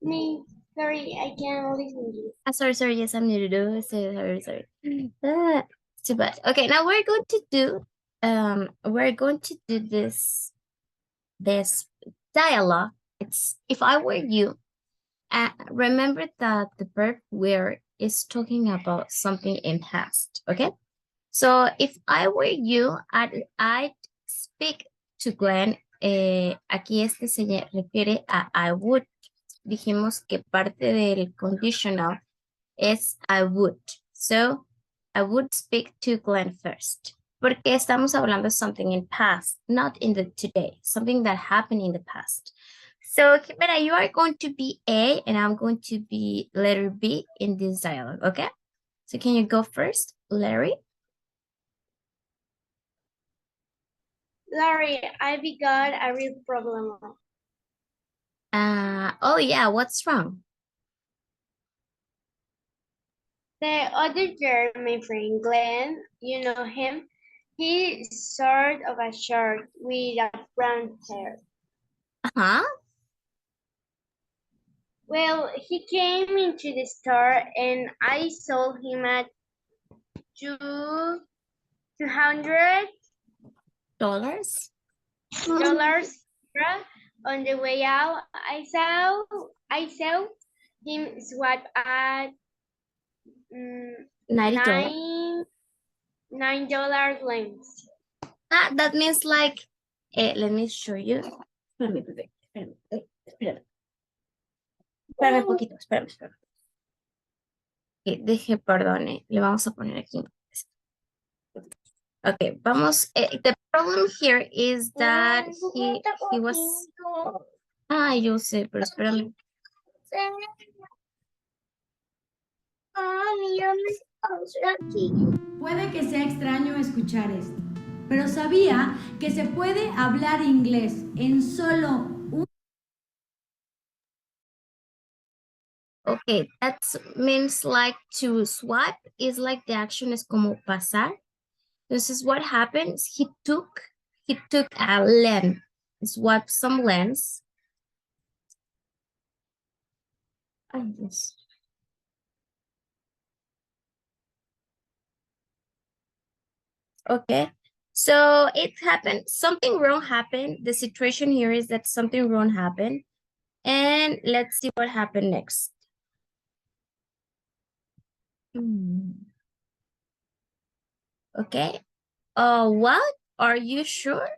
Me, sorry, I can't listen to you. Sorry, yes, I'm new to do. Sorry. It's too bad. Okay, now we're going to do this dialogue. It's if I were you, remember that the verb were is talking about something in past, okay? So if I were you, I'd speak to Glenn. Aquí este se refiere a I would. Dijimos que parte del conditional es I would. So I would speak to Glenn first. Porque estamos hablando de something in past, not in the today, something that happened in the past. So, Jimena, you are going to be A and I'm going to be letter B in this dialogue, okay? So can you go first, Larry? Larry, I got a real problem. Oh yeah, what's wrong? The other girl, my friend Glenn, you know him, he's sort of a short with a brown hair. Uh-huh. Well, he came into the store and I sold him at $200 Dollars? On the way out. I saw him swap at $90. $9 lens. That means like, let me show you. Espérame, bebé, espérame. Espérame un poquito, espérame. Perdone, le vamos a poner aquí. Okay, vamos. The problem here is that he was. Yo sé, pero espérame. Puede que sea extraño escuchar esto, pero sabía que se puede hablar inglés en solo un... Okay, that means like to swipe is like the action is como pasar. This is what happens. He took a lens, swiped some lens. Yes. Okay. So it happened, something wrong happened. The situation here is that something wrong happened. And let's see what happened next. Okay. What? Are you sure?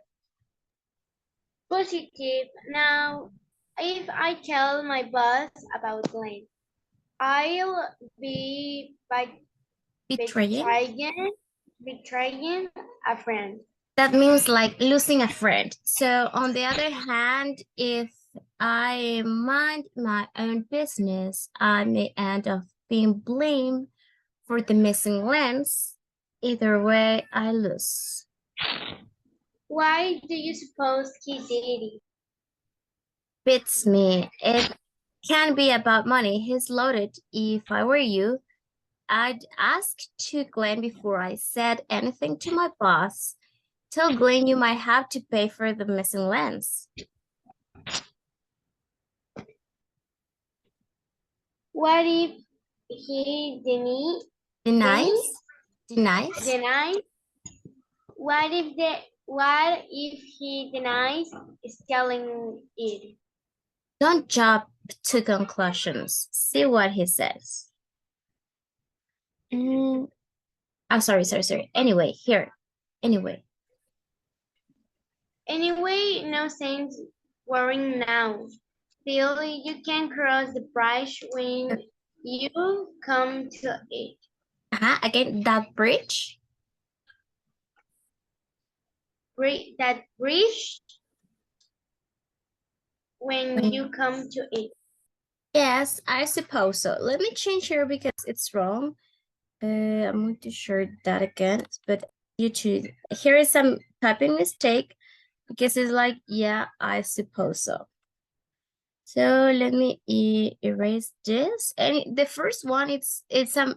Positive. Now, if I tell my boss about Glenn, I'll be Betraying? betraying a friend. That means like losing a friend. So on the other hand, if I mind my own business, I may end up being blamed for the missing lens. Either way, I lose. Why do you suppose he did it? Beats me. It can be about money. He's loaded. If I were you, I'd ask to Glenn before I said anything to my boss. Tell Glenn you might have to pay for the missing lens. What if he denies? What if he denies telling it? Don't jump to conclusions. See what he says. Sorry. Anyway, here. Anyway. Anyway, no sense worrying now. Still, you can cross the bridge when you come to it. Again, that bridge. That bridge when you come to it. Yes, I suppose so. Let me change here because it's wrong. I'm going to share that again, but YouTube. Here is some typing mistake because it's like, yeah, I suppose so. So let me erase this. And the first one, it's a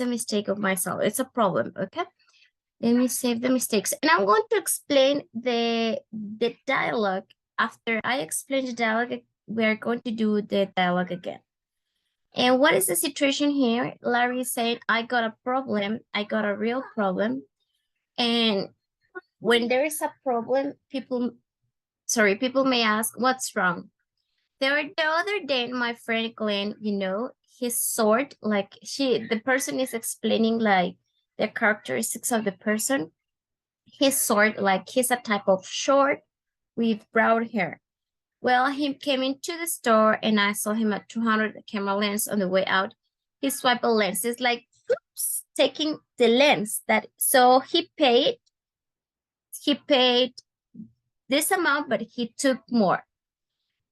mistake of myself. It's a problem, okay? Let me save the mistakes. And I'm going to explain the dialogue. After I explain the dialogue, we are going to do the dialogue again. And what is the situation here? Larry is saying, I got a problem. I got a real problem. And when there is a problem, people may ask, what's wrong? The other day, my friend Glenn, his sword, like the person is explaining like the characteristics of the person. His sword, like he's a type of short with brown hair. Well, he came into the store and I saw him at 200 camera lens on the way out. He swiped a lens. It's like, oops, taking the lens so he paid this amount, but he took more.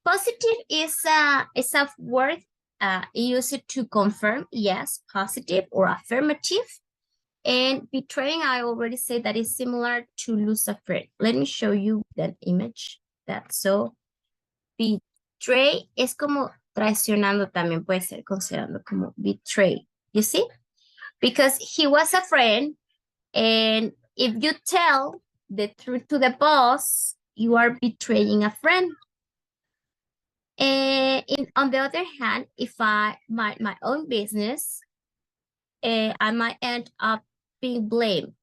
Positive is a word used to confirm, yes, positive or affirmative. And betraying, I already said that is similar to lose a friend. Let me show you that image. Betray es como traicionando también puede ser considerado como betray. You see? Because he was a friend, and if you tell the truth to the boss, you are betraying a friend. And on the other hand, if my own business, I might end up being blamed.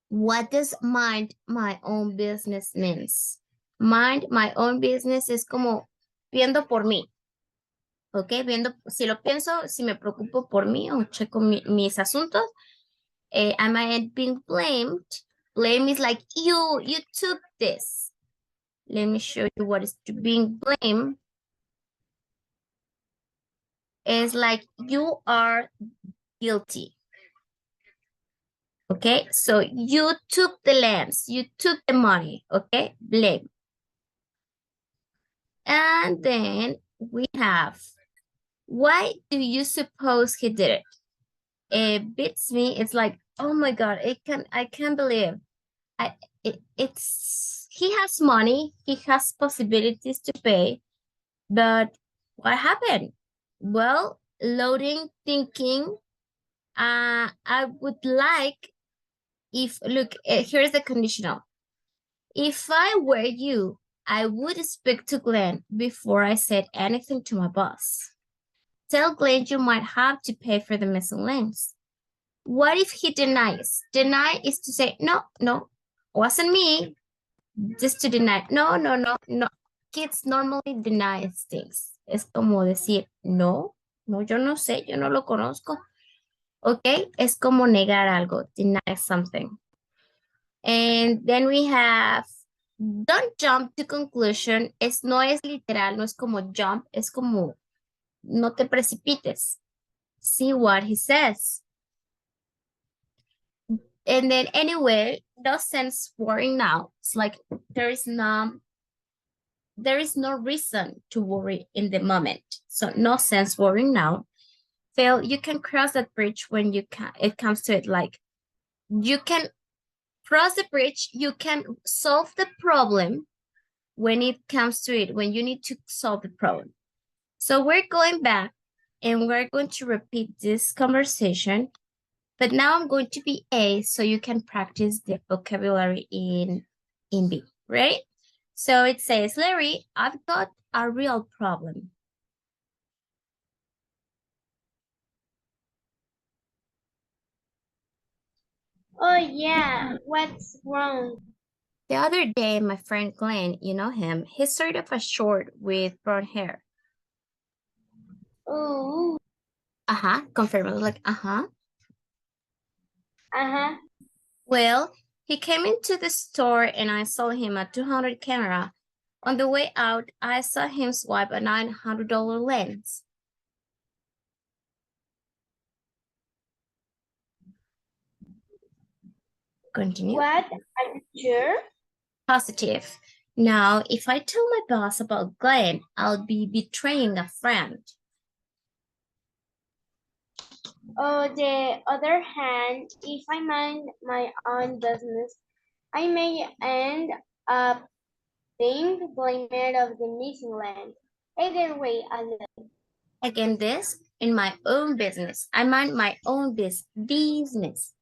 What does mind my own business means? Mind my own business es como viendo por mí. ¿Ok? Si lo pienso, si me preocupo por mí o checo mis asuntos, I might end being blamed. Blame is like, you took this. Let me show you what is being blamed. It's like you are guilty. Okay, so you took the lens, you took the money, okay, blame. And then we have, why do you suppose he did it? It beats me. It's like, oh my God, I can't believe he has money, he has possibilities to pay, but what happened? Well, loading thinking, I would like, here's the conditional. If I were you, I would speak to Glenn before I said anything to my boss. Tell Glenn you might have to pay for the missing lens. What if he denies? Deny is to say, no, wasn't me. Just to deny, no. Kids normally deny things. Es como decir, no, yo no sé, yo no lo conozco. Okay, es como negar algo, deny something. And then we have, don't jump to conclusion. No es literal, no es como jump, es como no te precipites. See what he says. And then anyway, no sense worrying now. It's like there is no reason to worry in the moment. So no sense worrying now. Phil, you can cross that bridge when it comes to it. Like you can cross the bridge, you can solve the problem when it comes to it, when you need to solve the problem. So we're going back and we're going to repeat this conversation, but now I'm going to be A so you can practice the vocabulary in B, right? So it says, Larry, I've got a real problem. Oh yeah, what's wrong? The other day, my friend Glenn, you know him, he's sort of a short with brown hair. Oh. Confirm. Like, Well, he came into the store and I saw him at 200 camera. On the way out, I saw him swipe a $900 lens. Continue. What? Are you sure? Positive. Now, if I tell my boss about Glenn, I'll be betraying a friend. On the other hand, if I mind my own business, I may end up being blamed of the missing land. Either way, I live. Again, this, in my own business. I mind my own business.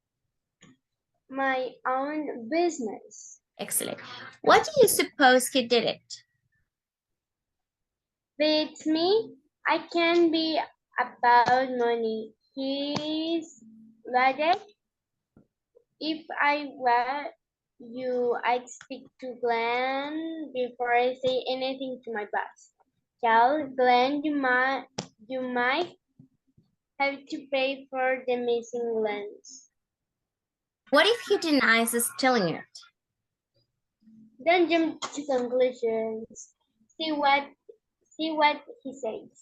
My own business. Excellent. What do you suppose he did it? Beats me. I can be about money. He's logic. If I were you, I'd speak to Glenn before I say anything to my boss. Tell Glenn you might have to pay for the missing lens. What if he denies stealing it? Don't jump to conclusions. See what he says.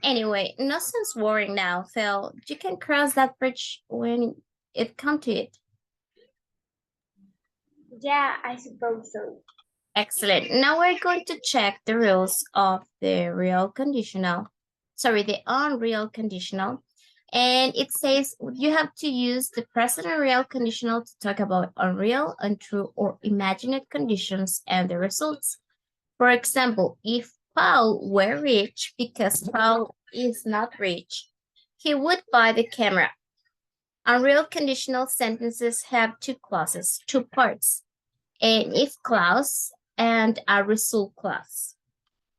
Anyway, no sense worrying now, Phil. You can cross that bridge when it comes to it. Yeah, I suppose so. Excellent. Now we're going to check the rules of the real conditional. Sorry, the unreal conditional. And it says you have to use the present and real conditional to talk about unreal, untrue, or imagined conditions and the results. For example, if Paul were rich because Paul is not rich, he would buy the camera. Unreal conditional sentences have two clauses, two parts, an if clause and a result clause.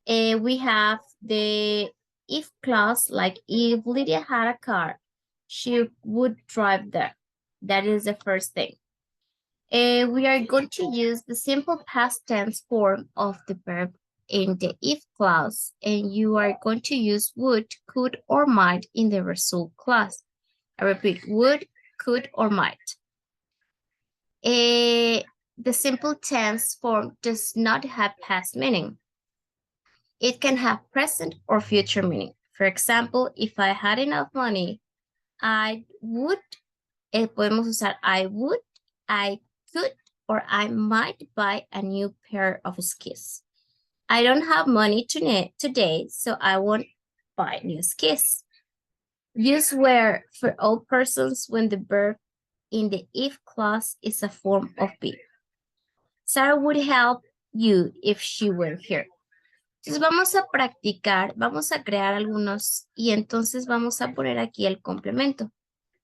We have the if clause, like if Lydia had a car, she would drive there. That is the first thing. We are going to use the simple past tense form of the verb in the if clause, and you are going to use would, could, or might in the result clause. I repeat, would, could, or might. The simple tense form does not have past meaning. It can have present or future meaning. For example, if I had enough money, I would, podemos usar I would, I could, or I might buy a new pair of skis. I don't have money today, so I won't buy new skis. Use where for all persons when the verb in the if clause is a form of be. Sarah would help you if she were here. Entonces vamos a practicar, vamos a crear algunos y entonces vamos a poner aquí el complemento.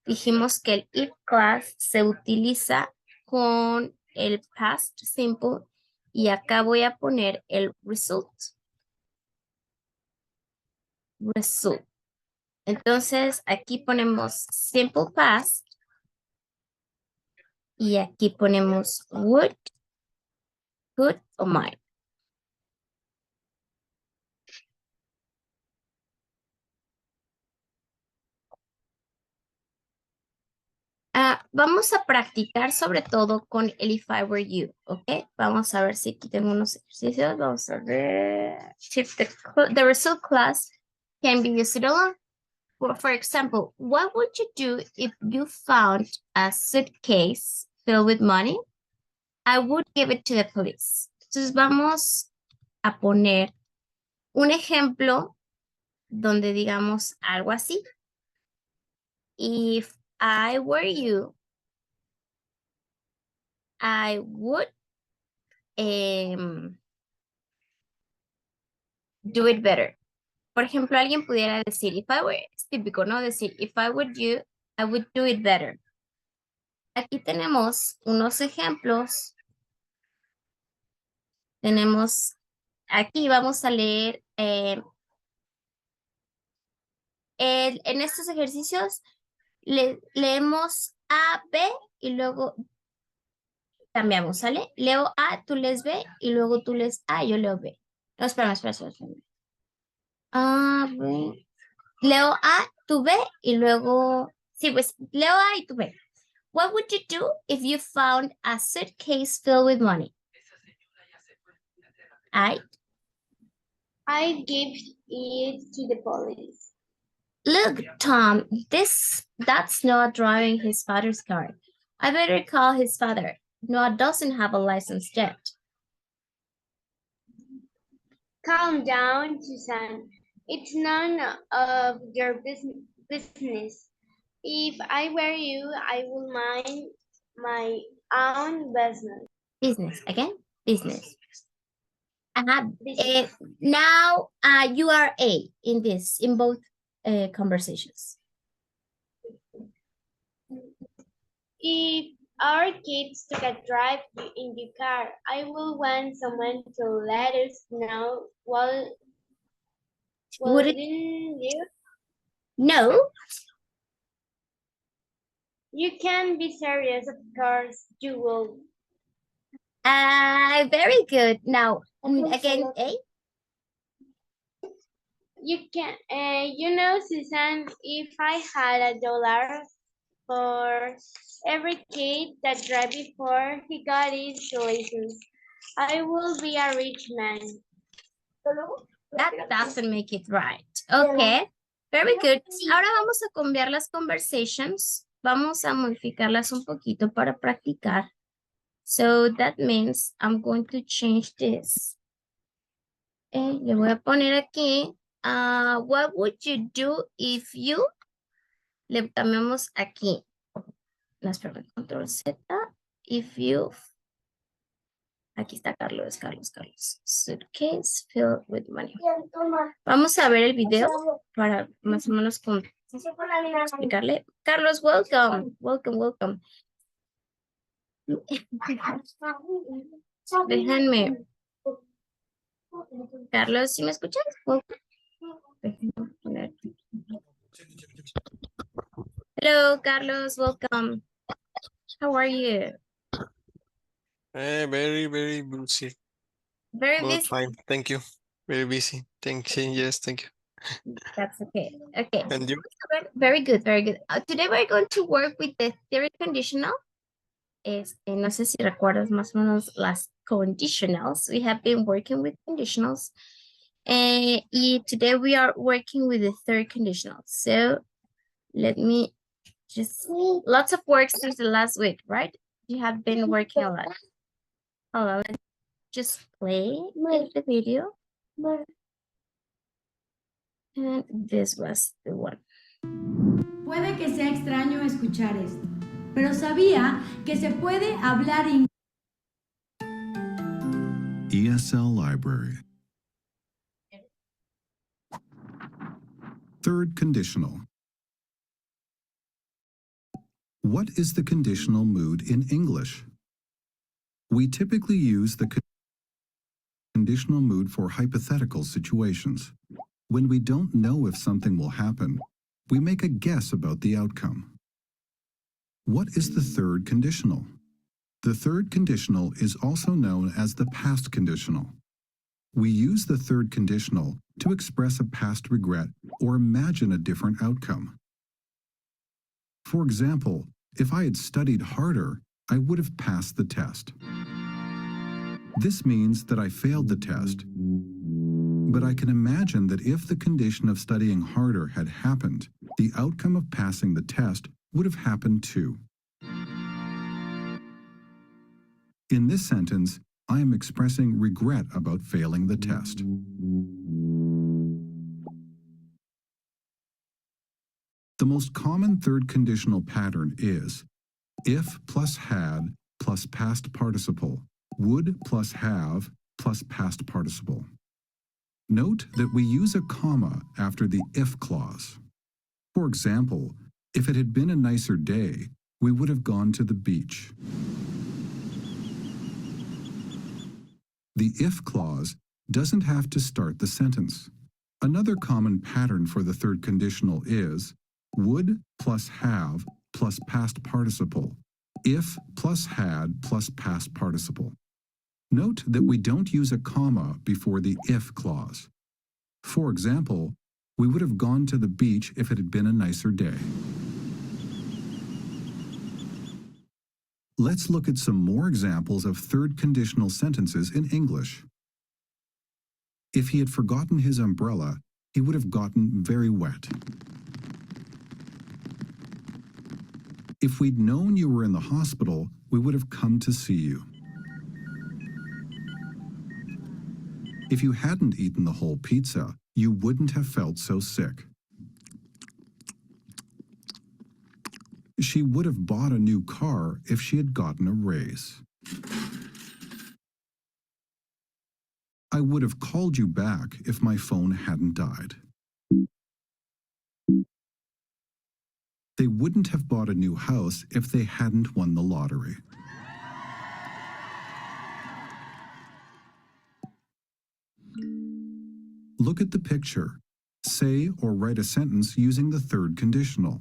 Dijimos que el if clause se utiliza con el past simple y acá voy a poner el result. Result. Entonces aquí ponemos simple past y aquí ponemos would, could o might. Vamos a practicar sobre todo con el if I were you, ¿ok? Vamos a ver si aquí tengo unos ejercicios. Vamos a ver. If the result class can be used alone. For example, what would you do if you found a suitcase filled with money? I would give it to the police. Entonces vamos a poner un ejemplo donde digamos algo así. If I were you, I would do it better. Por ejemplo, alguien pudiera decir, if I were, es típico, ¿no? Decir, if I were you, I would do it better. Aquí tenemos unos ejemplos. Tenemos, aquí vamos a leer, en estos ejercicios leemos A, B y luego cambiamos, ¿sale? Leo A, tú lees B y luego tú lees A y yo leo B. No, espérame. A, B. Leo A, tú B y luego, sí, pues leo A y tú B. What would you do if you found a suitcase filled with money? I give it to the police. Look, Tom, that's Noah driving his father's car. I better call his father. Noah doesn't have a license yet. Calm down, Susan. It's none of your business. If I were you, I would mind my own business. Business, again, business. Business. Now you are A in both conversations. If our kids took a drive in the car. I will want someone to let us know Would it? wouldn't you? No. You can be serious, of course you will. Very good. Now, again, A. Susan, if I had $1 for every kid that drive before he got his license, I will be a rich man. That doesn't make it right. Okay. Very good. Ahora vamos a cambiar las conversations. Vamos a modificarlas un poquito para practicar. So that means I'm going to change this. Le voy a poner aquí. What would you do if you? Le cambiamos aquí. Las pruebas, control Z. If you. Aquí está Carlos. Suitcase filled with money. Vamos a ver el video para más o menos explicarle. Carlos, welcome. Déjenme. Carlos, ¿sí me escuchas? Déjenme poner. Hello, Carlos, welcome. How are you? Very, very busy. Very But busy. fine, thank you. Very busy. Thank you. Yes, thank you. That's okay. Okay. And you? Very good. Today we're going to work with the theory conditional. No sé si recuerdas más o menos las conditionals. We have been working with conditionals. Y today we are working with the third conditional. So let me just, lots of work since the last week, right? You have been working a lot. Hold on, let's just play the video. And this was the one. Puede que sea extraño escuchar esto, pero sabía que se puede hablar inglés. ESL Library. Third conditional. What is the conditional mood in English? We typically use the conditional mood for hypothetical situations. When we don't know if something will happen, we make a guess about the outcome. What is the third conditional? The third conditional is also known as the past conditional. We use the third conditional to express a past regret or imagine a different outcome. For example, if I had studied harder, I would have passed the test. This means that I failed the test. But I can imagine that if the condition of studying harder had happened, the outcome of passing the test would have happened too. In this sentence, I am expressing regret about failing the test. The most common third conditional pattern is if plus had plus past participle, would plus have plus past participle. Note that we use a comma after the if clause. For example, if it had been a nicer day, we would have gone to the beach. The if clause doesn't have to start the sentence. Another common pattern for the third conditional is would plus have plus past participle, if plus had plus past participle. Note that we don't use a comma before the if clause. For example, we would have gone to the beach if it had been a nicer day. Let's look at some more examples of third conditional sentences in English. If he had forgotten his umbrella, he would have gotten very wet. If we'd known you were in the hospital, we would have come to see you. If you hadn't eaten the whole pizza, you wouldn't have felt so sick. She would have bought a new car if she had gotten a raise. I would have called you back if my phone hadn't died. They wouldn't have bought a new house if they hadn't won the lottery. Look at the picture. Say or write a sentence using the third conditional.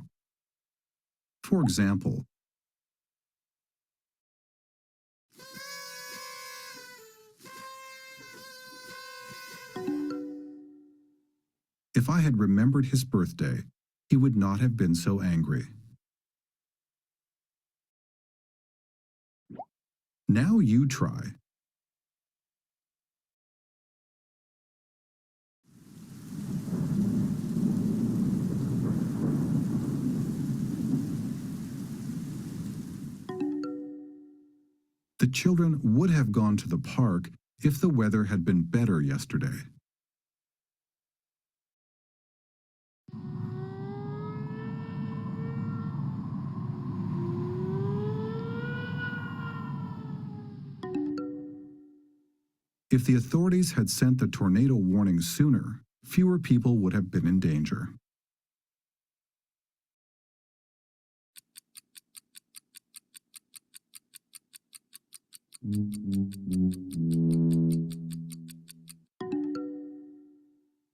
For example, if I had remembered his birthday, he would not have been so angry. Now you try. The children would have gone to the park if the weather had been better yesterday. If the authorities had sent the tornado warning sooner, fewer people would have been in danger.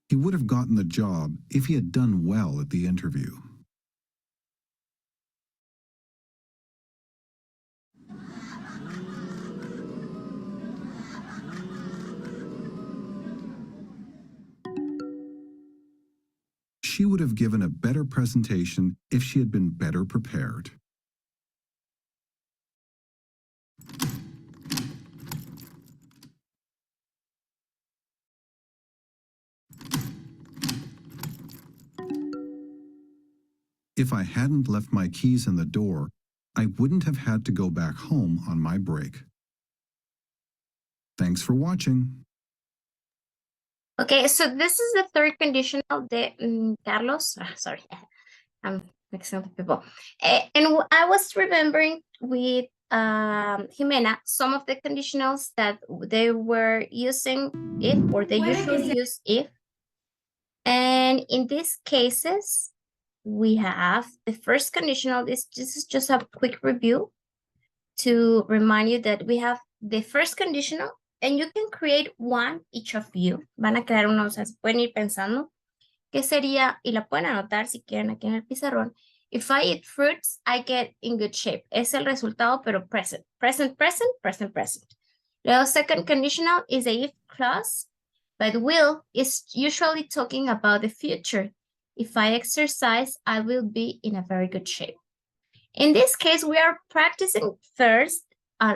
He would have gotten the job if he had done well at the interview. She would have given a better presentation if she had been better prepared. If I hadn't left my keys in the door, I wouldn't have had to go back home on my break. Thanks for watching. Okay, so this is the third conditional de Carlos. Sorry, I'm mixing up people. I was remembering with Jimena some of the conditionals that they were using if, or they usually use if. And in these cases, we have the first conditional. This is just a quick review to remind you that we have the first conditional, and you can create one, each of you. Van a crear uno, o sea, se pueden ir pensando qué sería, y la pueden anotar si quieren aquí en el pizarrón. If I eat fruits, I get in good shape. Es el resultado, pero present. Present, present, present, present. The second conditional is a if clause, but will is usually talking about the future. If I exercise, I will be in a very good shape. In this case, we are practicing first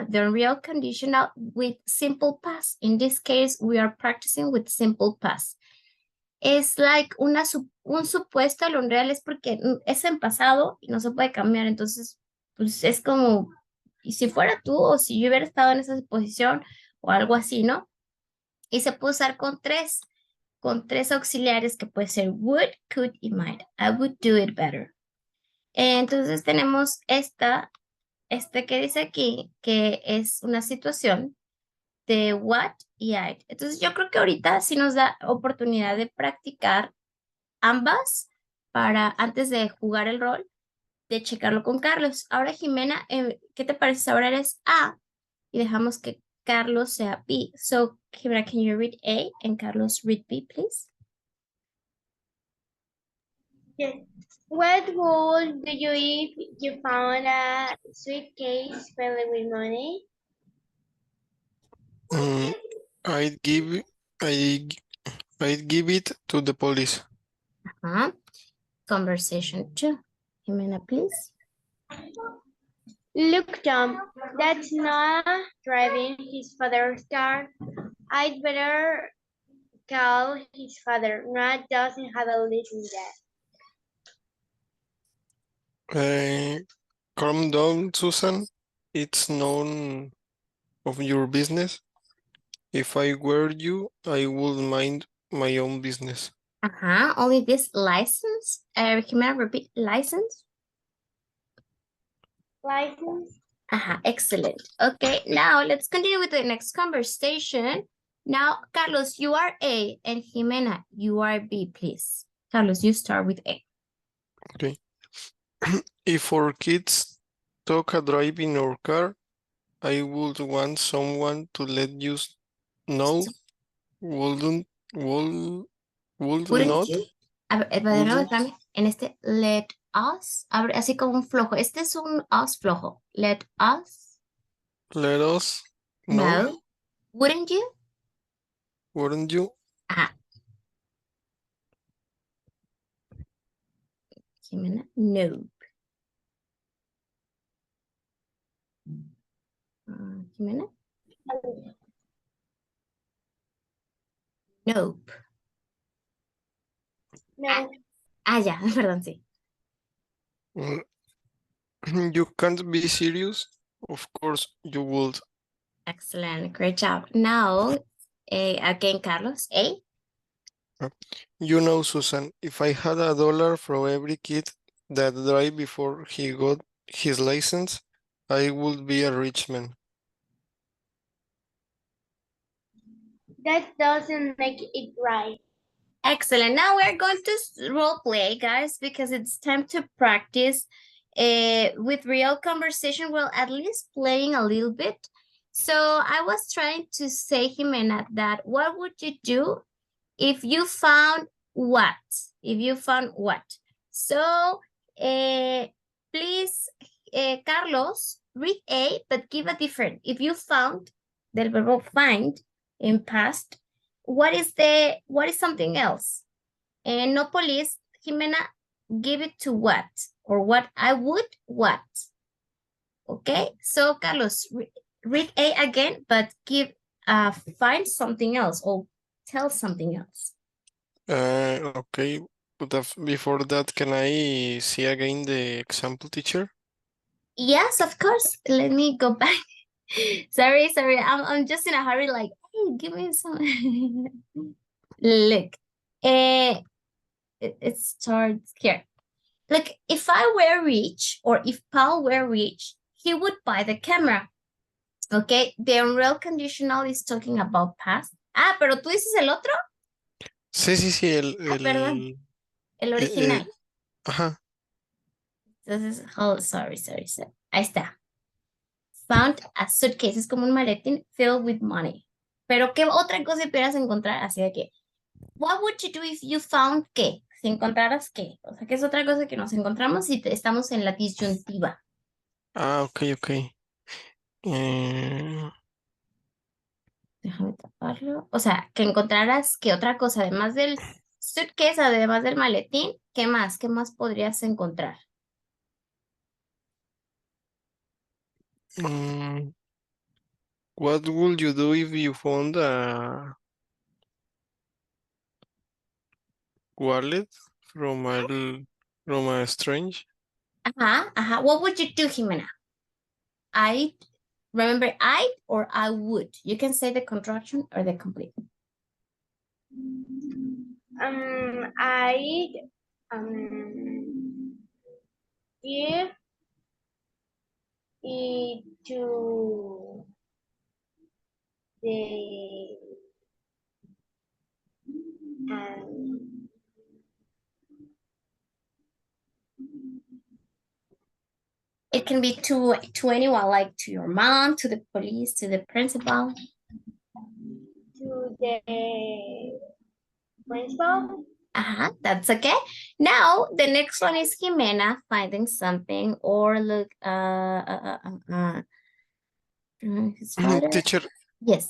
the real conditional with simple past. In this case, we are practicing with simple past. Es like un supuesto a lo real, es porque es en pasado y no se puede cambiar. Entonces, pues es como, y si fuera tú o si yo hubiera estado en esa posición o algo así, ¿no? Y se puede usar con tres auxiliares que puede ser would, could y might. I would do it better. Entonces tenemos que dice aquí, que es una situación de what y I'd. Entonces yo creo que ahorita sí nos da oportunidad de practicar ambas para antes de jugar el rol, de checarlo con Carlos. Ahora, Jimena, ¿qué te parece si ahora eres A y dejamos que Carlos sea B? So, Jimena, can you read A and Carlos read B, please? Yes. What would do you if you found a suitcase filled with money? I'd give it to the police. Conversation 2. Jimena, please. Look, Tom, that's Noah driving his father's car. I'd better call his father. Noah doesn't have a leasing yet. Calm down, Susan. It's none of your business. If I were you, I would mind my own business. Only this license. Jimena, repeat license. License? Excellent. Okay, now let's continue with the next conversation. Now, Carlos, you are A, and Jimena, you are B, please. Carlos, you start with A. Okay. If our kids talk a drive in our car, I would want someone to let you know. Wouldn't, would, would Wouldn't not, you? A ver, de nuevo, wouldn't espérame. En este, let us. A ver, así como un flojo. Este es un us flojo. Let us. let us know, No. Wouldn't you? wouldn't you? Ajá. Jimena, no. Jimena, nope. No, Ya, perdón, sí. Mm, You can't be serious? Of course you would. Excellent. Great job. Now, again, Carlos, A. You know, Susan, if I had $1 for every kid that died before he got his license, I would be a rich man. that doesn't make it right. Excellent. Now we're going to role play, guys, because it's time to practice with real conversation. Well, at least playing a little bit. So I was trying to say, Jimena, that what would you do if you found what? If you found what? So please, Carlos, read A, but give a different. If you found del verbo find in past, what is something else? And no police, Jimena, give it to what? Or what I would what? Okay, so Carlos, read A again, but find something else or tell something else. Okay, but before that, can I see again the example, teacher? Yes, of course. Let me go back. sorry. I'm just in a hurry. Like, hey, give me some. Look, it starts here. Look, if I were rich, or if Paul were rich, he would buy the camera. Okay, the unreal conditional is talking about past. Ah, pero tú dices el otro. Sí, Perdón, el eh, original. ajá. Entonces, sorry. Ahí está. Found a suitcase, es como un maletín filled with money. Pero ¿qué otra cosa pudieras encontrar? Así de que, what would you do if you found qué? Si encontraras qué. O sea, ¿qué es otra cosa que nos encontramos si estamos en la disyuntiva? Ok. Eh, Déjame taparlo. O sea, que encontraras qué otra cosa, además del suitcase, además del maletín, ¿qué más? ¿Qué más podrías encontrar? mm, what would you do if you found a wallet from a strange? Ajá. What would you do, Jimena? I remember I or I would. You can say the contraction or the complete. I give it to the um, It can be to anyone, like to your mom, to the police, to the principal. to the principal. That's okay. Now the next one is Jimena finding something or look his father. Teacher, Yes.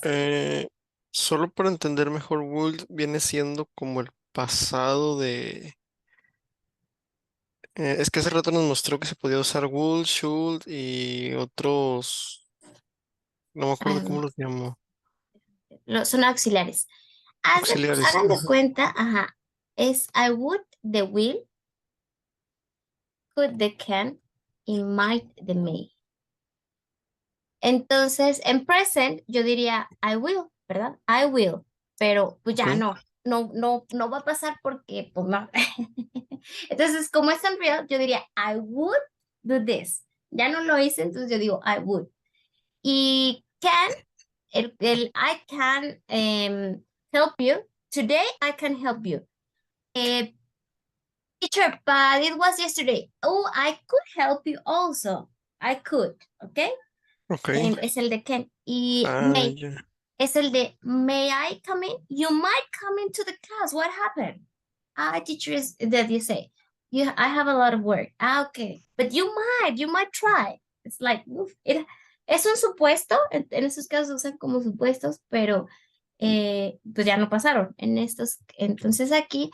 solo para entender mejor, would viene siendo como el pasado de... es que hace rato nos mostró que se podía usar would, should y otros... No me acuerdo cómo Um, los llamó. son auxiliares. Auxiliares. Hagan de Ajá. cuenta, es I would, the will, could, the can, y might, the may. Entonces, en present, yo diría I will, ¿verdad? I will, pero pues ya Ok. no va a pasar porque, pues no. Entonces, como es en real, yo diría I would do this. Ya no lo hice, entonces yo digo I would. Y can, el I can help you. Today I can help you. Teacher, but it was yesterday. Oh, I could help you also. I could, okay? Okay. Es el de can. Y Ah, may yeah. es el de may I come in? You might come into the class. What happened? Teacher is that you say. I have a lot of work. Okay. But you might try. It's like, es un supuesto. En esos casos se usan como supuestos, pero pues ya no pasaron en estos. Entonces aquí,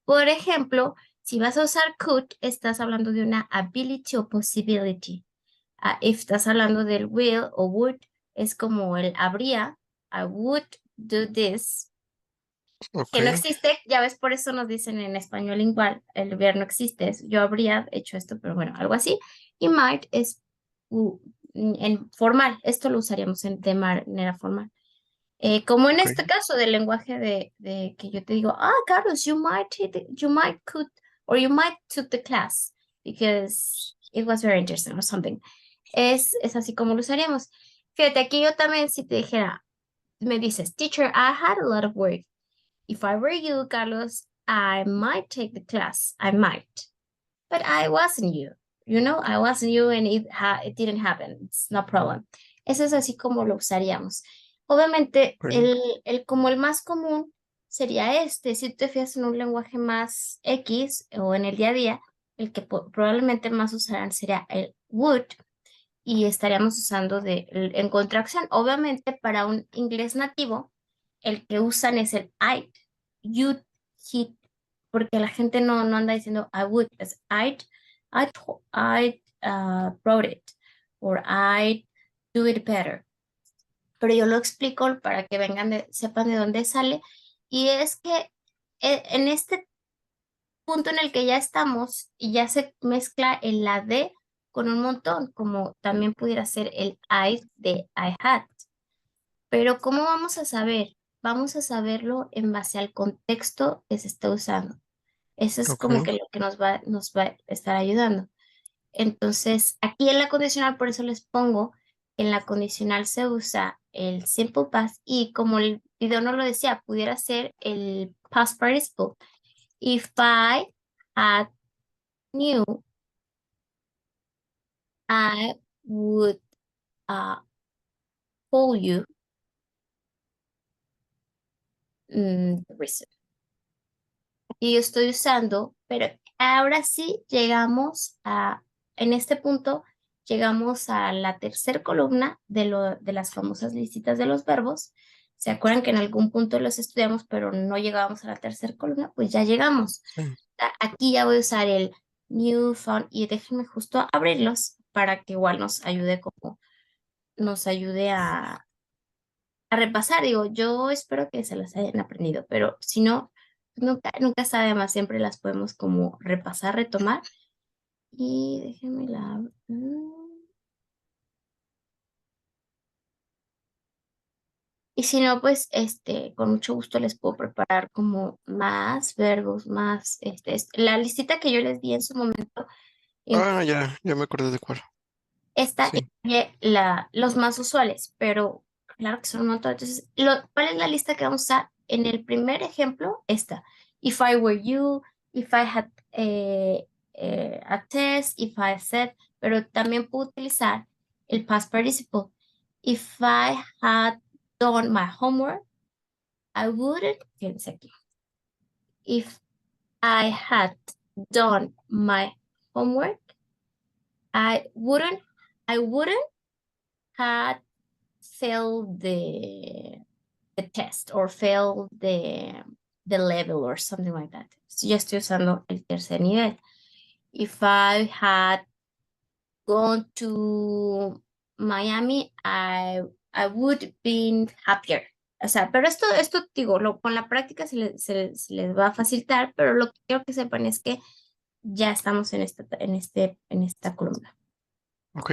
por ejemplo, si vas a usar could, estás hablando de una ability o possibility. If estás hablando del will o would, es como el habría. I would do this. Que no Okay. existe, ya ves, por eso nos dicen en español igual, el verbo no existe. Yo habría hecho esto, pero bueno, algo así. Y might es en formal. Esto lo usaríamos de manera formal. Como en Okay. este caso del lenguaje de que yo te digo, Carlos, you might could, or you might took the class because it was very interesting or something. Es así como lo usaríamos. Fíjate, aquí yo también si te dijera, me dices, teacher, I had a lot of work. If I were you, Carlos, I might take the class. I might. But I wasn't you. I wasn't you and it didn't happen. It's no problem. Eso es así como lo usaríamos. Obviamente, Okay. como el más común sería este. Si te fijas en un lenguaje más X o en el día a día, el que probablemente más usarán sería el would y estaríamos usando en contracción. Obviamente, para un inglés nativo, el que usan es el you, he, porque la gente no anda diciendo I would, es I wrote it, or I do it better. Pero yo lo explico para que sepan de dónde sale, y es que en este punto en el que ya estamos y ya se mezcla el la de con un montón, como también pudiera ser el I de I had. Pero ¿cómo vamos a saber? Vamos a saberlo en base al contexto que se está usando. Eso es como Okay. que lo que nos va a estar ayudando. Entonces, aquí en la condicional, por eso les pongo, en la condicional se usa el simple past y como el video no lo decía, pudiera ser el past participle. If I had knew, I would call you the reason. Y yo estoy usando, pero ahora sí en este punto, llegamos a la tercera columna de las famosas listitas de los verbos. ¿Se acuerdan que en algún punto los estudiamos, pero no llegábamos a la tercera columna? Pues ya llegamos. Sí. Aquí ya voy a usar el new, found, y déjenme justo abrirlos para que igual nos ayude a repasar. Digo, yo espero que se las hayan aprendido, pero si no, nunca sabe más, siempre las podemos como repasar, retomar. Y déjenme la... Y si no, pues, con mucho gusto les puedo preparar como más verbos, la listita que yo les di en su momento. Ah, ya me acordé de cuál. Esta Sí. incluye los más usuales, pero claro que son un montón. Entonces, ¿cuál es la lista que vamos a usar? En el primer ejemplo, esta. If I were you, if I had a test, if I said, pero también puedo utilizar el past participle. If I had done my homework, I wouldn't, fíjense aquí. If I had done my homework, I wouldn't, I wouldn't had failed the test or failed the level or something like that. Ya estoy usando el tercer nivel. If I had gone to Miami, I would been happier. O sea, pero esto digo, con la práctica se les va a facilitar, pero lo que quiero que sepan es que ya estamos en esta columna. Ok.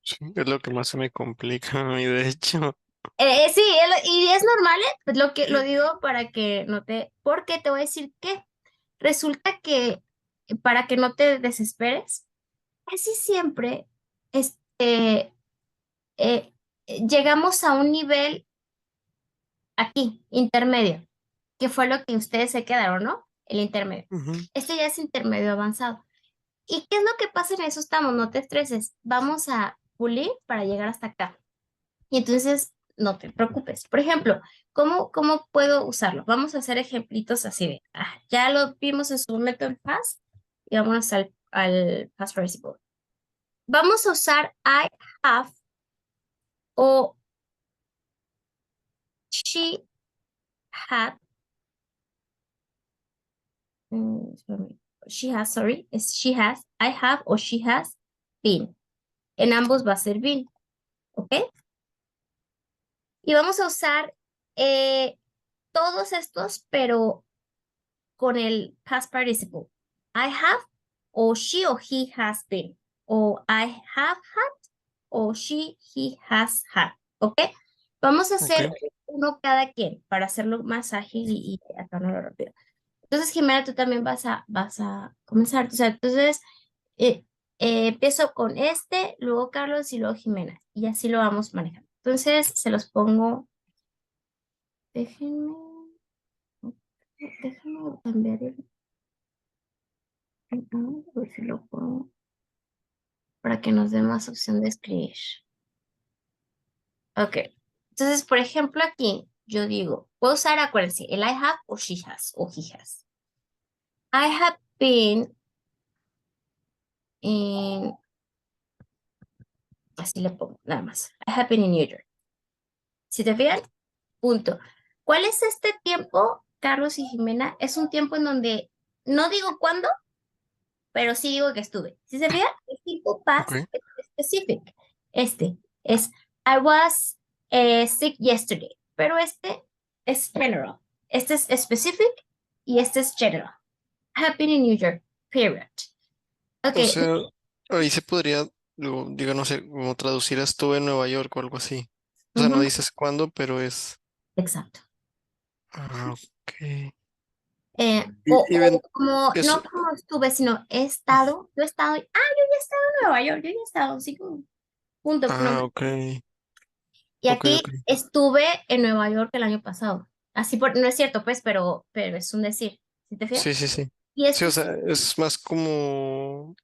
Sí, es lo que más se me complica a mí, de hecho. Sí, y es normal, pues lo que lo digo para que no porque te voy a decir que resulta que para que no te desesperes, casi siempre eh, llegamos a un nivel aquí, intermedio, que fue lo que ustedes se quedaron, ¿no? el intermedio. Ujú. Este ya es intermedio avanzado. ¿Y qué es lo que pasa en eso? Estamos, no te estreses. Vamos a pulir para llegar hasta acá. Y entonces, no te preocupes. Por ejemplo, ¿cómo puedo usarlo? Vamos a hacer ejemplitos así de, ya lo vimos en su momento en past y vámonos al past participle. Vamos a usar I have o she had. Espérame. She has, sorry, es she has, I have o she has been. En ambos va a ser been, ¿ok? Y vamos a usar todos estos, pero con el past participle. I have o she o he has been. O I have had o she, he has had. ¿Ok? Vamos a Ok. hacer uno cada quien para hacerlo más ágil y acabarlo rápido. Entonces, Jimena, tú también vas a comenzar. O sea, entonces, eh, empiezo con este, luego Carlos y luego Jimena. Y así lo vamos manejando. Entonces, se los pongo. Déjenme, déjenme cambiar a ver si lo puedo, para que nos dé más opción de escribir. Ok. Entonces, por ejemplo, aquí yo digo, puedo usar, acuérdense, el I have o she has o he has. I have been in, así le pongo, nada más. I have been in New York. Si te fijan, punto. ¿Cuál es este tiempo, Carlos y Jimena? Es un tiempo en donde no digo cuándo, pero sí digo que estuve. Si se fijan, el tiempo Ok. past es specific. Este es I was sick yesterday, pero este es general. Este es specific y este es general. Have been in New York, period. Ok, O sea, ahí se podría, luego, diga, no sé, como traducir a estuve en Nueva York o algo así. O sea, no ujú, dices cuándo, pero es. exacto. Ah, ok. Y O ven, como, no eso. como estuve, sino he estado, yo he estado, yo ya he estado en Nueva York, yo ya he estado, sí, punto, no. Ah, ok. Y Ok, aquí ok. estuve en Nueva York el año pasado. Así no es cierto, pues, pero es un decir. ¿Sí te fijas? Sí, sí, sí. Y Sí, este o es sea, es más como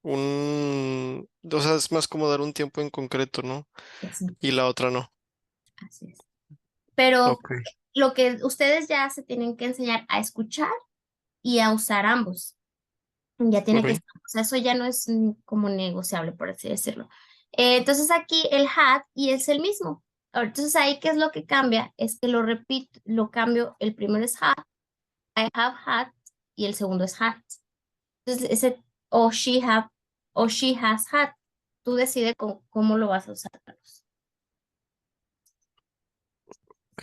o sea, es más como dar un tiempo en concreto, ¿no? exacto, Y la otra no. así es. Pero Ok, lo que ustedes ya se tienen que enseñar a escuchar y a usar ambos. Ya tiene que ok, estar, o sea, eso ya no es como negociable, por así decirlo. Entonces aquí el had y es el mismo. Ahora, entonces ahí, ¿qué es lo que cambia? Es que lo repito, lo cambio, el primero es had, I have had, y el segundo es had. Entonces, ese o she has had. Tú decides cómo lo vas a usar, Carlos. ok.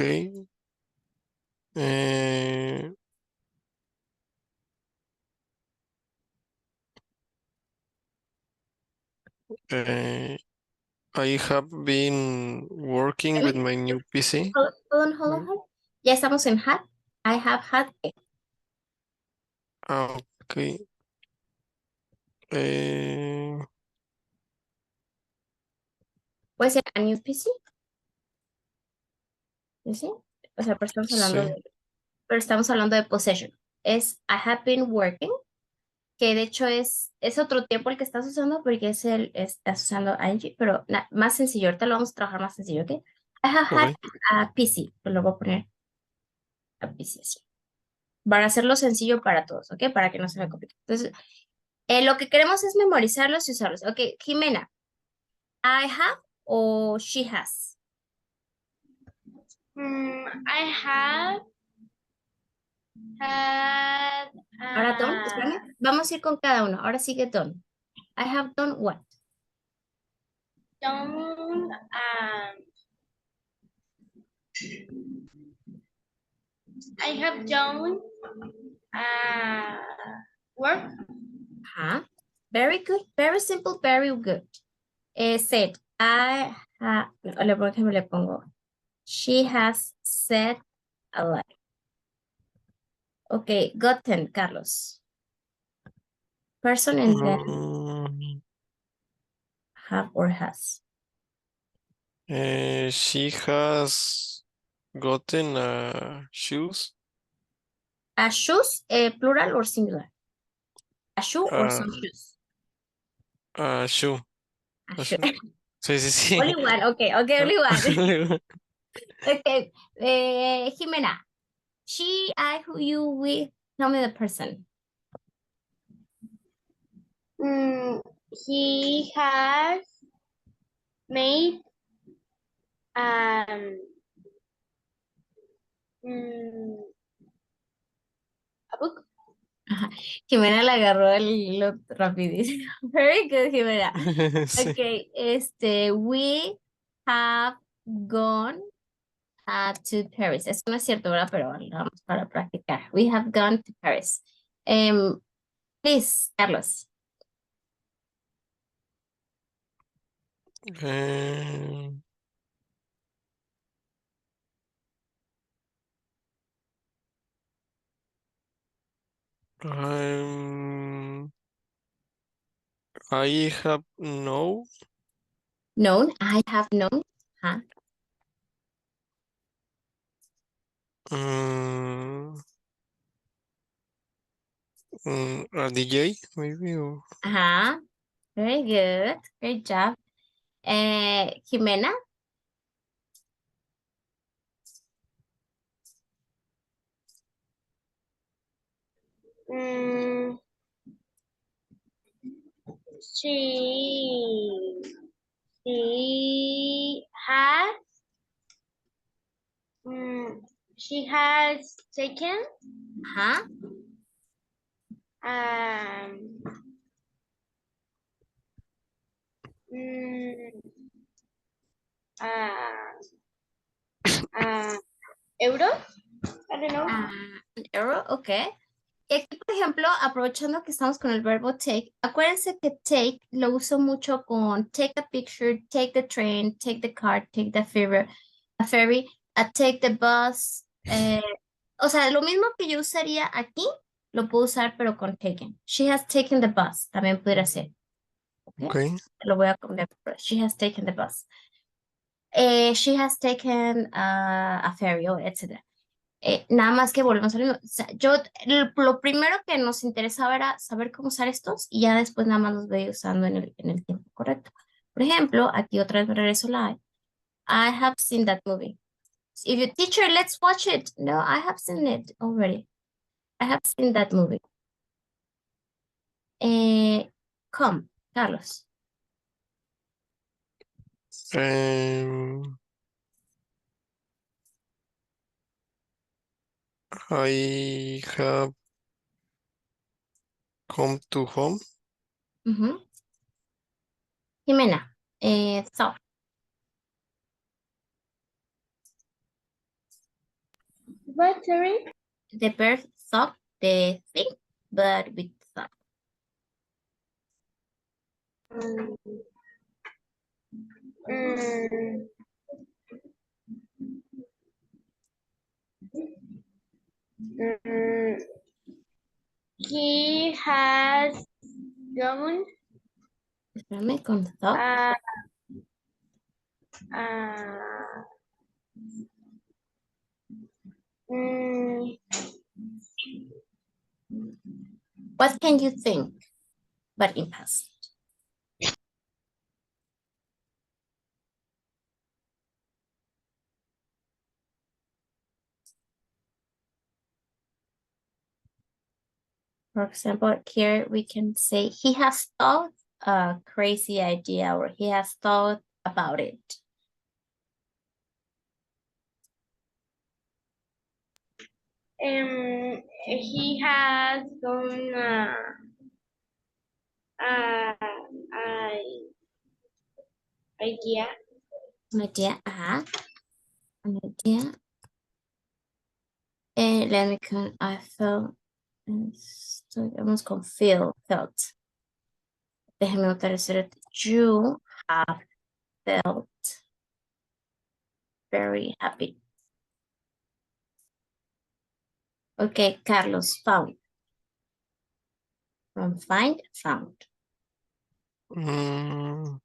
Eh, eh, I have been working with Permíteme, my new PC. hold on, hold on. Ya estamos en had. I have had. Ah, ok. Eh, Puede ser a new PC, ¿sí? O sea, sí, pero estamos hablando de possession. Es I have been working, que de hecho es otro tiempo el que estás usando porque estás usando ing, pero más sencillo. Ahorita lo vamos a trabajar más sencillo, ¿ok? I have had ok. a PC, pues lo voy a poner a PC así. Para hacerlo sencillo para todos, ¿ok? Para que no se me complique. Entonces, lo que queremos es memorizarlos y usarlos. Ok, Jimena, I have o she has. I have had Ahora, Don, espérame. Vamos a ir con cada uno. Ahora sigue Don. I have done what? done I have done work. Huh? Very good. Very simple. Very good. Said, I have, por ejemplo, le pongo, she has said a lie. Ok, gotten, Carlos. Person and then Mm, have or has. she has gotten shoes. A shoes, plural or singular? A shoe or Uh, some shoes? shoe. A A shoe. shoe. Sí, sí, sí. Only one. Okay, only one. Okay. Jimena, she, I, who, you, we. Tell me the person. He has made mm, a book. Ajá. Jimena le agarró el hilo rapidísimo. Very good, Jimena. Sí. Okay, we have gone to Paris. Eso no es cierto, ¿verdad? Pero vamos para practicar. We have gone to Paris. Please, Carlos. Um, I'm- I have no. Known. I have known. Huh? mm, a DJ, maybe. Or, Uh-huh. Very good. Great job. Jimena. Mm, she she has mm, she has taken Huh? um mm, uh, euro. I don't know. An arrow. Okay. Y aquí, por ejemplo, aprovechando que estamos con el verbo take, acuérdense que take lo uso mucho con take a picture, take the train, take the car, take the ferry, take the bus. O sea, lo mismo que yo usaría aquí, lo puedo usar pero con taken. She has taken the bus, también pudiera ser. ¿Ok? okay. Lo voy a cambiar. She has taken the bus. She has taken a ferry, o etcétera. Nada más que volvemos a lo mismo. O sea, lo primero que nos interesaba era saber cómo usar estos y ya después nada más los voy usando en el tiempo correcto. Por ejemplo, aquí otra vez me regreso la I have seen that movie. If you teacher, let's watch it. No, I have seen it already. I have seen that movie. Come, Carlos. Um, I have come to home. Ujú. Jimena, thought. What, sorry? The verb thought, the thing, but with thought. Mm, mm, mm, he has gone Espérame, con thought. uh, uh, mm, What can you think? But in past. For example, here we can say he has thought a crazy idea or he has thought about it. he has gone uh, I, idea. An idea, an idea. Let me I felt, vamos con felt. Déjeme notar el you have felt very happy. Okay, Carlos, found. From find, found. Mm,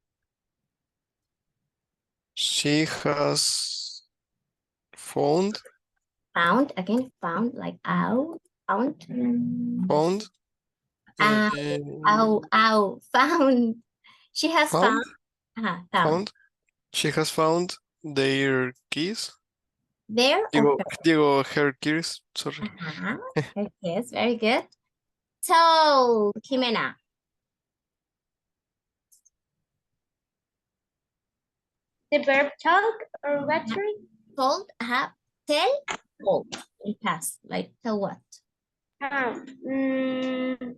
she has found. Found, again, found, like out. Found. Found. Uh, found. She has Found. found. Found. Found. She has found their keys. There or Digo, her keys. Sorry. Yes, very good. So, Jimena. The verb talk or what? Told, tell, told. In past, like tell what? Mm,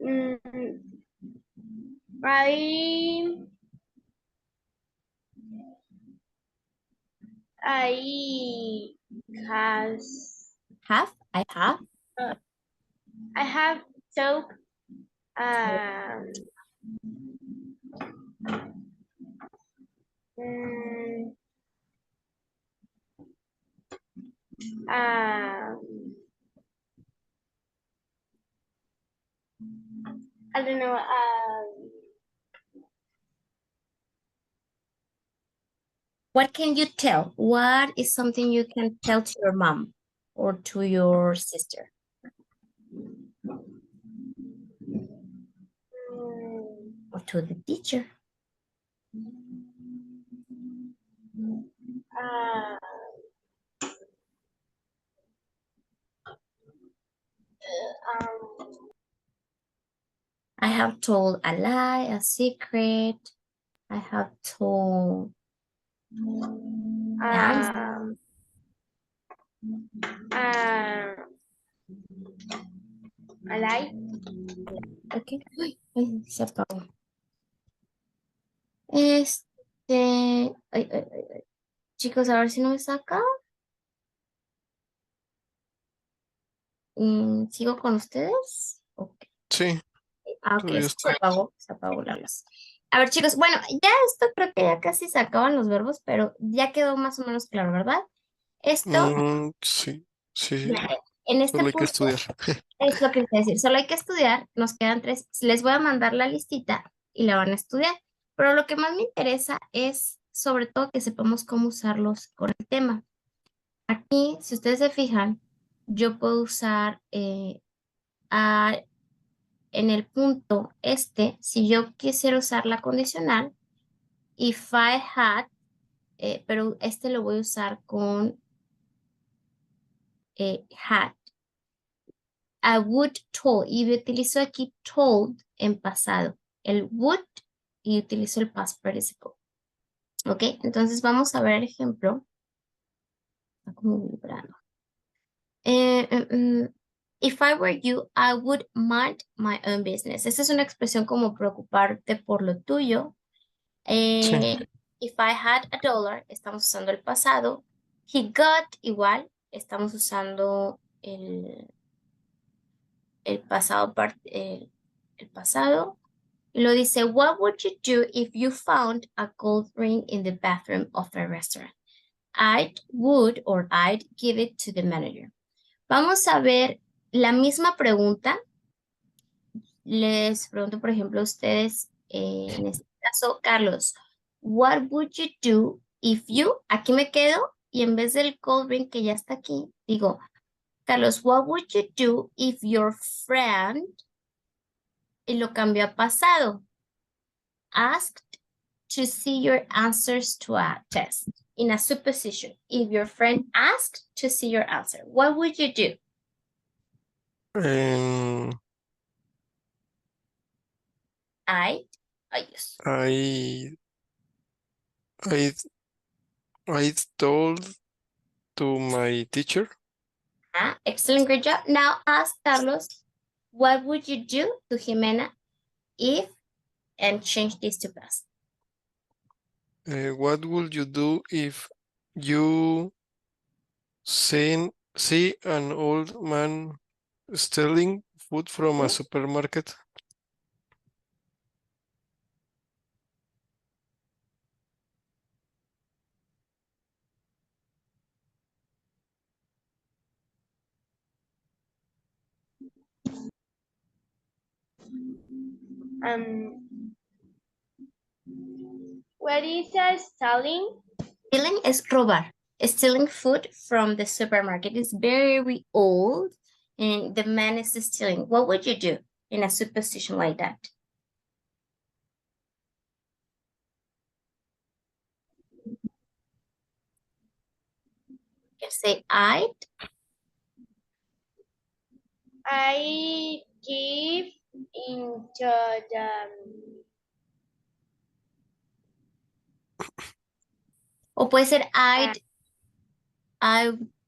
mm, I has I have. I have talked um, mm, um, I don't know. What can you tell? What is something you can tell to your mom or to your sister or to the teacher? Uh, um, I have told a lie, a secret. I have told uh, uh, a lie. Ok. Ay, se apagó. Ay, ay, ay, ay. Chicos, a ver si no me saca. ¿Sigo con ustedes? Ok. Sí, Ok, todavía está. se apagó la luz. A ver, chicos, bueno, ya esto creo que ya casi se acaban los verbos, pero ya quedó más o menos claro, ¿verdad? Esto, Sí, sí, ya, en este solo hay que punto, estudiar. es lo que les voy a decir. Solo hay que estudiar, nos quedan 3. Les voy a mandar la listita y la van a estudiar. Pero lo que más me interesa es, sobre todo, que sepamos cómo usarlos con el tema. Aquí, si ustedes se fijan, yo puedo usar en el punto este, si yo quisiera usar la condicional, if I had, pero este lo voy a usar con had. I would told, y utilizo aquí told en pasado. El would y utilizo el past participle. ¿Ok? Entonces vamos a ver el ejemplo. Está como vibrando. If I were you, I would mind my own business. Esa es una expresión como preocuparte por lo tuyo. Sí. If I had a dollar, estamos usando el pasado. He got igual, estamos usando el pasado, el pasado. Y lo dice, what would you do if you found a gold ring in the bathroom of a restaurant? I'd give it to the manager. Vamos a ver la misma pregunta. Les pregunto, por ejemplo, a ustedes, en este caso, Carlos, what would you do if you, aquí me quedo, y en vez del gold ring que ya está aquí, digo, Carlos, what would you do if your friend, y lo cambio a pasado, asked to see your answers to a test in a supposition? If your friend asked to see your answer, what would you do? Um, I, ay Dios. I I told to my teacher. Excellent, great job. Now ask Carlos, what would you do to Jimena if, and change this to past. What would you do if you see an old man stealing food from a supermarket? What is a stalling? Stealing es robar. Stealing food from the supermarket is very old, and the man is stealing. What would you do in a supposition like that? You say I give into the o puede ser I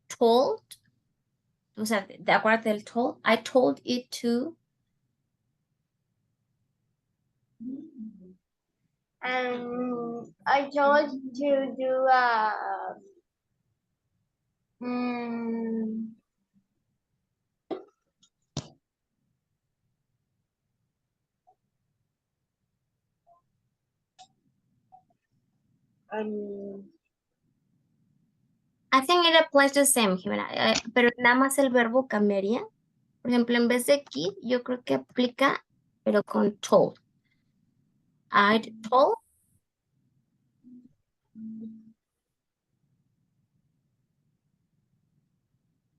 told, o sea, de acuérdate del told, I told it to, I told to do mm, um, I think it applies the same, Jimena, pero nada más el verbo cambiaría. Por ejemplo, en vez de give, yo creo que aplica, pero con told. I told,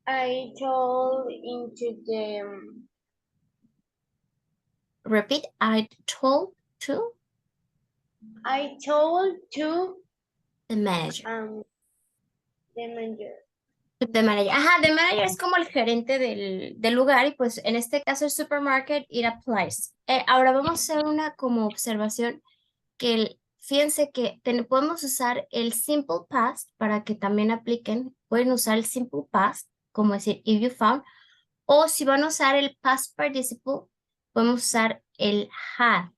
I told into the repeat, I told to I told to the manager. the manager. The manager. Ajá, the manager es como el gerente del lugar y pues en este caso el supermarket, it applies. Ahora vamos a hacer una como observación que fíjense que podemos usar el simple past para que también apliquen. Pueden usar el simple past, como decir if you found, o si van a usar el past participle, podemos usar el had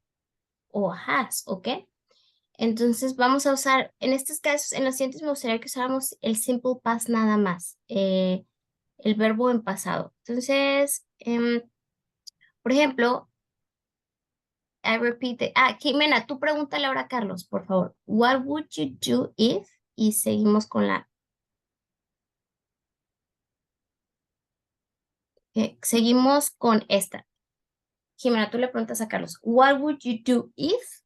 o has, ¿ok? Entonces vamos a usar, en estos casos, en los siguientes me gustaría que usáramos el simple past nada más, el verbo en pasado. Entonces, por ejemplo, I repeat Jimena, tú pregúntale ahora a Carlos, por favor. What would you do if? Y seguimos con seguimos con esta. Jimena, tú le preguntas a Carlos, what would you do if?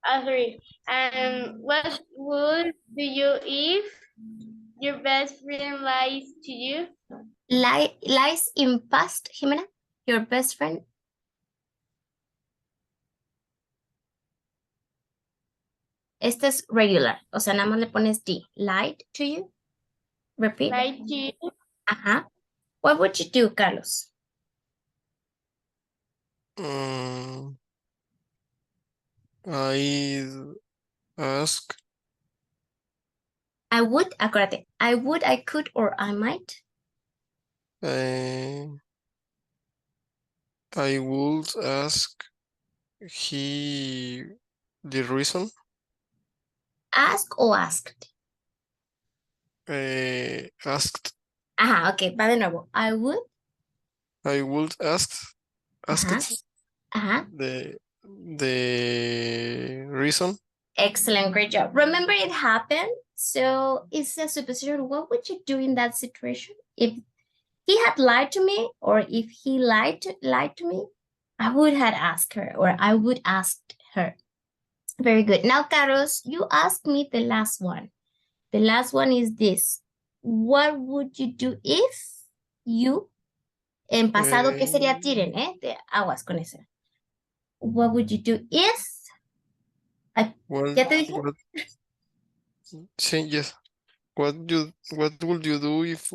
Sorry. What would do you if your best friend lies to you? Lies in past, Jimena, your best friend. Este es regular, o sea, nada más le pones D. Lied to you. Repeat. Lies to you? Ajá. What would you do, Carlos? I ask, I would, acuérdate, I would, I could, or I might. I would ask he the reason. Ask o asked. Asked. Ajá, ok, va de nuevo. I would ask Ajá. Ajá. the reason. Excellent, great job. Remember it happened. So it's a supposition. What would you do in that situation? If he had lied to me, or if he lied to me, I would have asked her, or I would ask her. Very good. Now, Carlos, you asked me the last one. The last one is this. What would you do if you, en pasado, ¿qué sería tiren, De aguas con eso. What would you do if? ¿Ya te dije? Sí, yes. What would you do if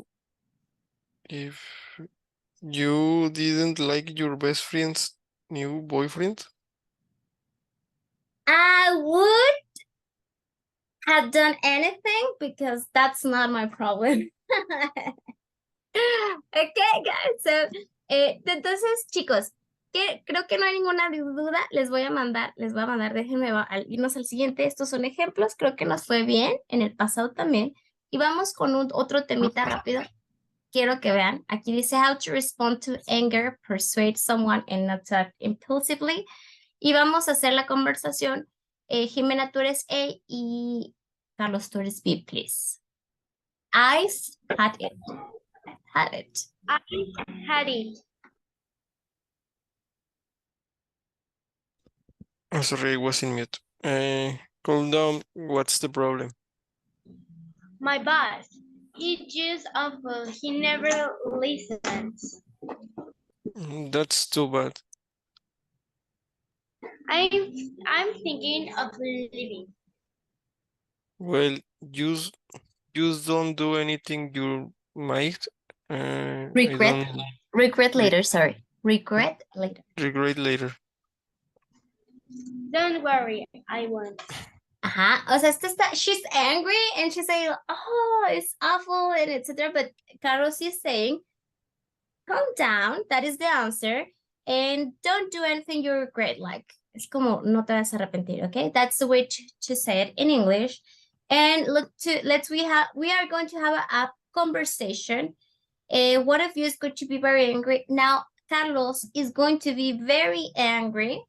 you didn't like your best friend's new boyfriend? I would have done anything because that's not my problem. Okay, guys. So, entonces, chicos, creo que no hay ninguna duda. Les voy a mandar, déjenme irnos al siguiente. Estos son ejemplos. Creo que nos fue bien en el pasado también. Y vamos con otro temita rápido. Quiero que vean. Aquí dice how to respond to anger, persuade someone and not to act impulsively. Y vamos a hacer la conversación. Jimena, tú eres A y Carlos, tú eres B, please. I've had it. Had it. I had it. Oh, sorry, I was in mute. Calm down. What's the problem? My boss. He's just awful. He never listens. That's too bad. I'm I'm thinking of leaving. Well, just don't do anything you might. I Regret. don't Regret re later, sorry. Regret later. regret later. Don't worry, I won't. Ajá. O sea, she's angry and she's saying, oh, it's awful and etc. But Carlos is saying, calm down, that is the answer. And don't do anything you regret. Like, es como, no te vas a arrepentir, okay? That's the way to say it in English. And we are going to have a conversation. One of you is going to be very angry. Now, Carlos is going to be very angry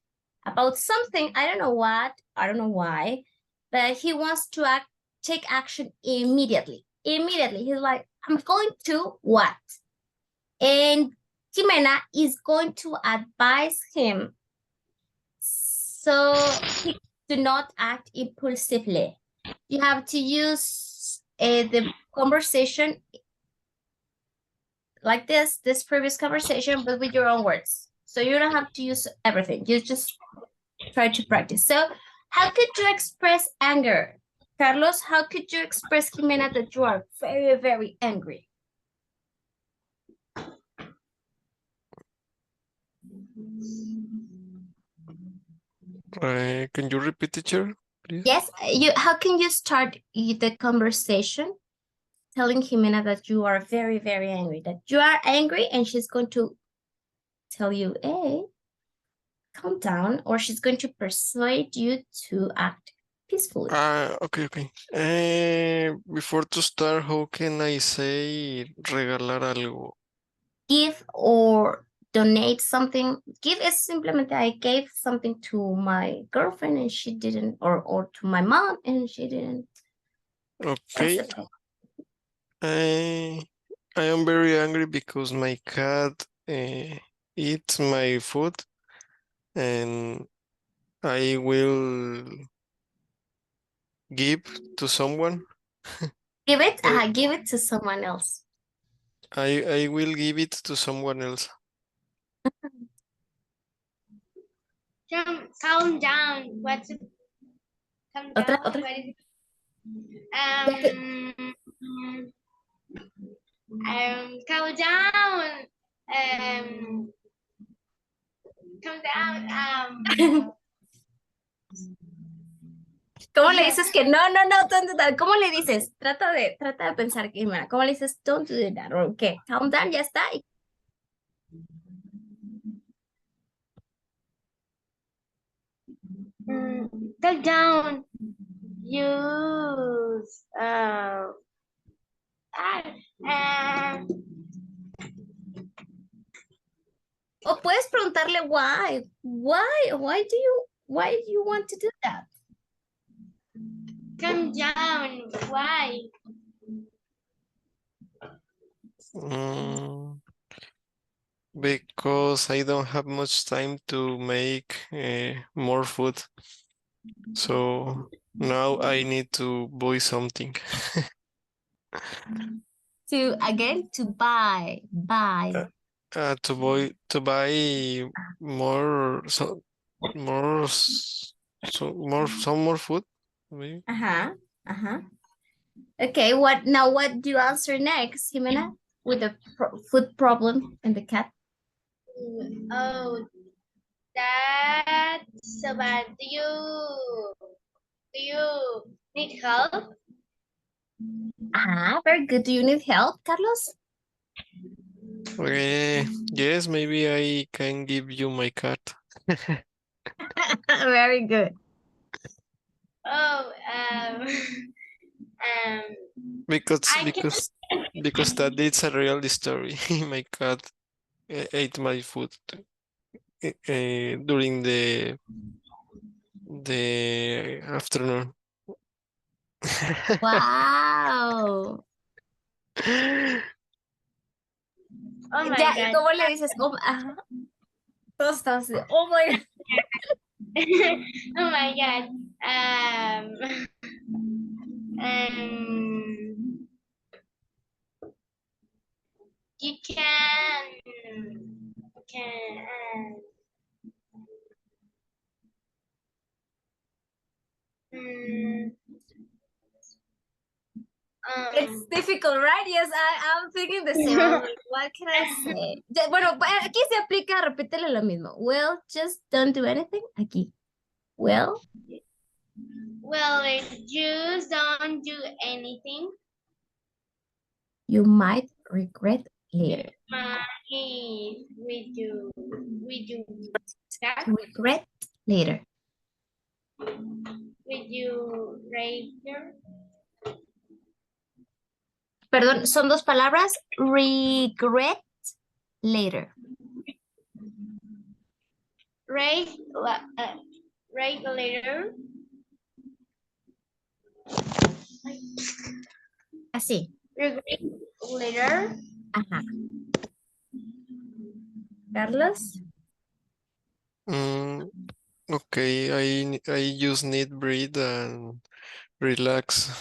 about something. I don't know what, I don't know why, but he wants to take action immediately. Immediately. He's like, I'm going to what? And Jimena is going to advise him so he do not act impulsively. You have to use the conversation like this previous conversation, but with your own words. So you don't have to use everything. You just try to practice. So how could you express anger? Carlos, how could you express, Jimena, that you are very, very angry? Can you repeat, teacher, please? Yes, how can you start the conversation telling Jimena that you are very, very angry, that you are angry and she's going to tell you, hey, calm down, or she's going to persuade you to act peacefully. Okay, okay. Before to start, how can I say regalar algo? Give or donate something. Give is simplemente I gave something to my girlfriend and she didn't, or to my mom and she didn't. Okay. I am very angry because my cat eats my food and I will give to someone. Give it, Eh, give it to someone else. I will give it to someone else. Calm down. What's it? Calm down. Otra. What is it? Calm down. Calm down. ¿Cómo le dices que no, don't do that? ¿Cómo le dices? Trata de pensar, Jimena. ¿Cómo le dices don't do that? ¿O qué? Calm down, ya está. Calm down. Use. O puedes preguntarle why. Why do you want to do that? Calm down. Why? Because I don't have much time to make more food. So now I need to buy something. To buy. To buy more more some more food maybe. Okay, what do you answer next, Jimena? With the food problem and the cat? Oh, that's so bad. Do you need help? Very good. Do you need help, Carlos? Yes, maybe I can give you my card. Very good. Oh, because I because because that it's a real story. My cat ate my food during the afternoon. Wow. Oh my Ya, ¿y God. cómo le dices? Oh, ajá. Todos estamos así, oh my God. Oh my God. Um, you can mm, It's um, difficult, right? Yes, I'm thinking the same. I'm like, what can I say? Bueno, aquí se aplica, repítele lo mismo. Well, just don't do anything. Aquí. Well, well, if you don't do anything, you might regret later. might we do that, Regret later. we do later, Perdón, son dos palabras. Regret later. right, right later, Así. regret later. Ajá. Carlos. Mm, okay, I just need breathe and relax.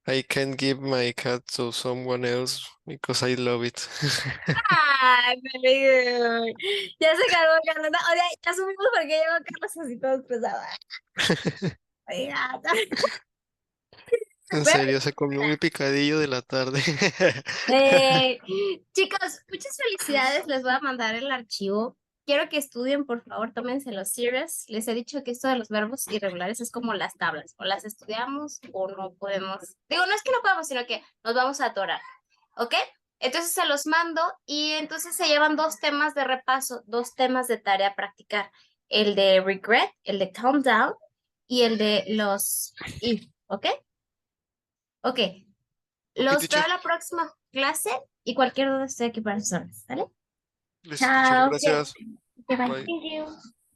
I can give my cat to someone else because I love it. Ay, very good. Ya se calmó Carlos. No, o sea, ya subimos porque llegó Carlos así todo estresado. Oiga, En very serio, se comió mi picadillo de la tarde. Eh, chicos, muchas felicidades. Les voy a mandar el archivo. Quiero que estudien, por favor, tómenselo serious. Les he dicho que esto de los verbos irregulares es como las tablas. O las estudiamos o no podemos. Digo, no es que no podamos, sino que nos vamos a atorar. ¿Ok? Entonces se los mando y entonces se llevan dos temas de repaso, dos temas de tarea a practicar. El de regret, el de calm down y el de los if. ¿Ok? Ok. Ok, Los veo teacher. en la próxima clase y cualquier duda estoy aquí para sus órdenes, ¿vale? Listo, teacher. Chao. Yes, Gracias. Que bye. Bye. thank you.